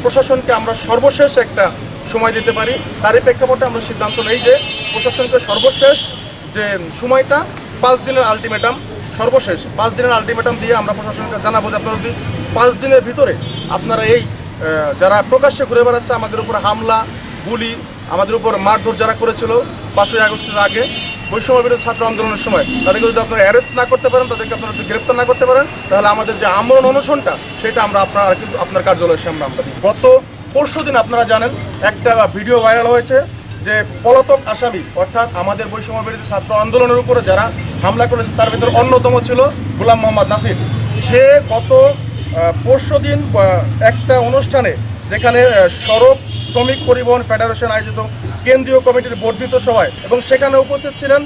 প্রশাসনকে আমরা সর্বশেষ একটা সময় দিতে পারি। তারই প্রেক্ষাপটে আমরা সিদ্ধান্ত নেই যে প্রশাসনকে সর্বশেষ যে সময়টা 5 দিনের আলটিমেটাম, সর্বশেষ 5 দিনের আলটিমেটাম দিয়ে আমরা প্রশাসনকে জানাবো যে আপনারা যদি 5 দিনের ভিতরে আপনারা এই যারা প্রকাশ্যে ঘুরে বেড়াচ্ছে, আমাদের উপর হামলা, গুলি, আমাদের উপর মারধর যারা করেছিল 5ই আগস্টের আগে বৈষম্য বিরোধী ছাত্র আন্দোলনের সময়, তাদেরকে যদি আপনারা অ্যারেস্ট না করতে পারেন, তাদেরকে আপনারা যদি গ্রেপ্তার না করতে পারেন, তাহলে আমাদের যে আমরণ অনশনটা সেটা আমরা আপনার কার্যালয়ের সামনে আমরা দিই। গত পরশুদিন আপনারা জানেন একটা ভিডিও ভাইরাল হয়েছে যে পলাতক আসামি অর্থাৎ আমাদের বৈষম্য বিরোধী ছাত্র আন্দোলনের উপরে যারা হামলা করেছে তার ভিতরে অন্যতম ছিল গোলাম মোহাম্মদ নাসির। সে গত পরশুদিন একটা অনুষ্ঠানে যেখানে সড়ক শ্রমিক পরিবহন ফেডারেশন আয়োজিত কেন্দ্রীয় কমিটির বর্ধিত সভায় এবং সেখানে উপস্থিত ছিলেন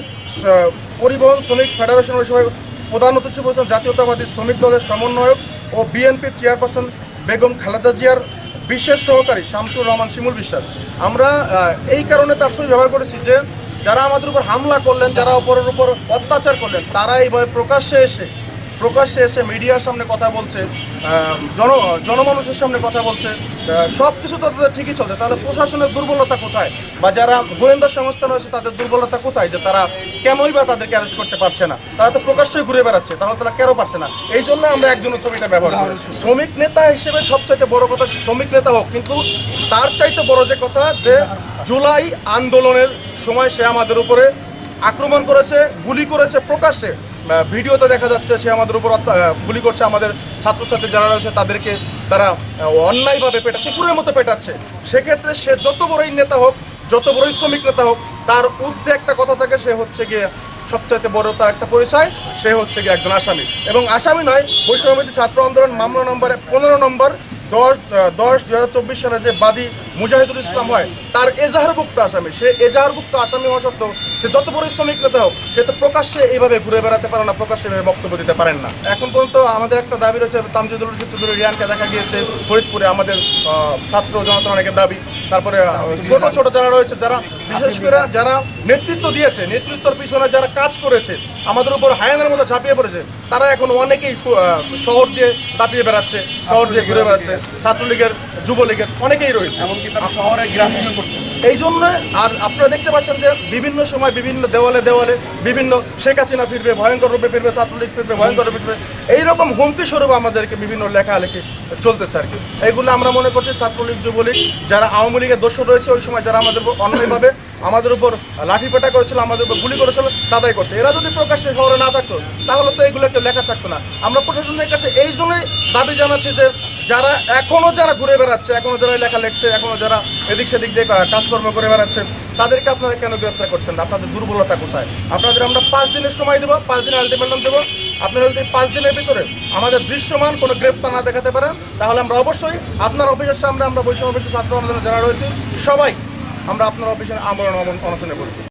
পরিবহন শ্রমিক ফেডারেশনের সভায় প্রধান অতিথি ছিলেন জাতীয়তাবাদী শ্রমিক দলের সমন্বয়ক ও বিএনপির চেয়ারপারসন বেগম খালেদা জিয়ার বিশেষ সহকারী শামসুর রহমান শিমুল বিশ্বাস। আমরা এই কারণে তার সঙ্গে ব্যবহার করেছি যে যারা আমাদের উপর হামলা করলেন, যারা অপরের উপর অত্যাচার করলেন, তারা এইভাবে প্রকাশ্যে এসে মিডিয়ার সামনে কথা বলছে, জনমানুষের সামনে কথা বলছে, সব কিছু তাদের ঠিকই চলছে, তাহলে প্রশাসনের দুর্বলতা কোথায় বা যারা গোয়েন্দা সংস্থা রয়েছে তাদের দুর্বলতা কোথায় যে তারা কেনই বা তাদেরকে অ্যারেস্ট করতে পারছে না? তারা তো প্রকাশ্যই ঘুরে বেড়াচ্ছে, তাহলে তারা কেন পারছে না? এই জন্য আমরা একজনের ছবিটা ব্যবহার করেছি। শ্রমিক নেতা হিসেবে সবচাইতে বড় কথা শ্রমিক নেতা হোক, কিন্তু তার চাইতে বড় যে কথা যে জুলাই আন্দোলনের সময় সে আমাদের উপরে আক্রমণ করেছে, গুলি করেছে প্রকাশ্যে। ভিডিওতে দেখা যাচ্ছে সে আমাদের উপর গুলি করছে, আমাদের ছাত্রছাত্রী যারা রয়েছে তাদেরকে তারা অন্যায়ভাবে কুকুরের মতো পেটাচ্ছে। সেক্ষেত্রে সে যত বড়ই নেতা হোক, যত বড়ই শ্রমিক নেতা হোক, তার ঊর্ধ্বে একটা কথা থাকে, সে হচ্ছে গিয়ে সবচাইতে বড় তার একটা পরিচয়, সে হচ্ছে গিয়ে একজন আসামি। এবং আসামি নয়, বৈষম্য বিরোধী ছাত্র আন্দোলন মামলা নম্বরে 15 নম্বর 10/10/2024 সালে যে বাদী মুজাহিদুল ইসলাম হয় তার এজাহারভুক্ত আসামি। সে এজাহারভুক্ত আসামি হওয়া সত্ত্বেও সে যত বড় শ্রমিক নেতা হোক, সে তো প্রকাশ্যে এইভাবে ঘুরে বেড়াতে পারে না, প্রকাশ্যে এইভাবে বক্তব্য দিতে পারেন না। এখন পর্যন্ত আমাদের একটা দাবি রয়েছে, তামজিদুল রশিদ চৌধুরী রিয়ানকে দেখা গিয়েছে ফরিদপুরে, আমাদের ছাত্র জনতার অনেকের দাবি। তারপরে ছোট ছোট যারা রয়েছে, যারা বিশেষ করে যারা নেতৃত্ব দিয়েছে, নেতৃত্বের পিছনে যারা কাজ করেছে, আমাদের উপর হায়ানের মতো ঝাঁপিয়ে পড়েছে, তারা এখন অনেকেই শহর দিয়ে দাপিয়ে বেড়াচ্ছে, শহর দিয়ে ঘুরে বেড়াচ্ছে। ছাত্রলীগের, যুবলীগের অনেকেই রয়েছে, এমনকি তারা শহরে গ্রামীণ করছে। এই জন্য আর আপনারা দেখতে পাচ্ছেন যে বিভিন্ন সময় বিভিন্ন দেওয়ালে বিভিন্ন শেখ হাসিনা ফিরবে, ভয়ঙ্কর রূপে ফিরবে, ছাত্রলীগ ফিরবে, ভয়ঙ্কর রূপে ফিরবে, এইরকম হুমকি স্বরূপ আমাদেরকে বিভিন্ন লেখালেখি চলতেছে আর কি। এইগুলো আমরা মনে করছি ছাত্রলীগ, যুবলীগ, যারা আওয়ামী লীগের দোষর রয়েছে, ওই সময় যারা আমাদের অন্যায়ভাবে আমাদের উপর লাঠিপেটা করেছিল, আমাদের উপর গুলি করেছিল, তাদাই করতে। এরা যদি প্রকাশ্যে শহরে না থাকতো তাহলে তো এইগুলো কেউ লেখা থাকতো না। আমরা প্রশাসনের কাছে এই জন্যই দাবি জানাচ্ছি যে যারা যারা ঘুরে বেড়াচ্ছে, এখনো যারা লেখা লিখছে, এখনো যারা এদিক সেদিক দিয়ে কাজকর্ম করে বেড়াচ্ছে, তাদেরকে আপনারা কেন গ্রেফতার করছেন না? আপনাদের দুর্বলতা কোথায়? আপনাদের আমরা 5 দিনের সময় দেবো, 5 দিনের আলটিমেটাম দেবো। আপনারা যদি 5 দিনের ভিতরে আমাদের দৃশ্যমান কোনো গ্রেফতার না দেখাতে পারেন, তাহলে আমরা অবশ্যই আপনার অফিসের সামনে, আমরা বৈষম্য বিরোধী ছাত্র আন্দোলনে যারা রয়েছে সবাই আমরা আপনার অফিসে আমরণ অনশনে বলছি।